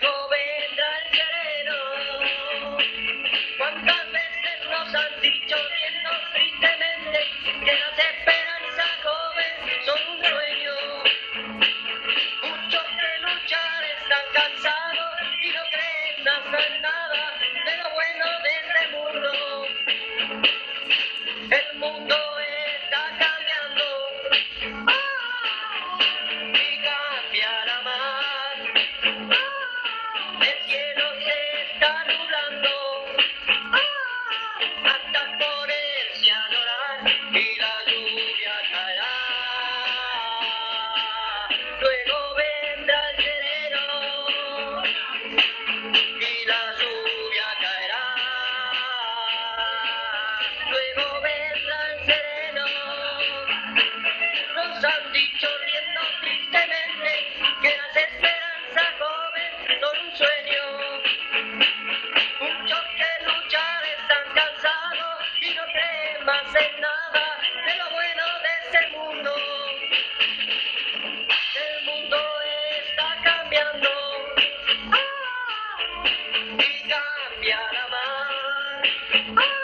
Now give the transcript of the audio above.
luego vendrá el sereno. ¿Cuántas veces nos han dicho viendo tristemente que las esperanzas jóvenes son un sueño? Muchos que luchar están cansados y no creen hacer nada de lo bueno de este mundo. El mundo está cambiando y cambiará más. El cielo se está nublando hasta ponerse a llorar y la lluvia caerá. Luego vendrá el sereno y la lluvia caerá. Luego vendrá el sereno. Nos han dicho riendo tristemente que las esperanzas jóvenes son un sueño. Muchos que luchar están cansados y no creen más en nada de lo bueno de este mundo. El mundo está cambiando y cambiará más.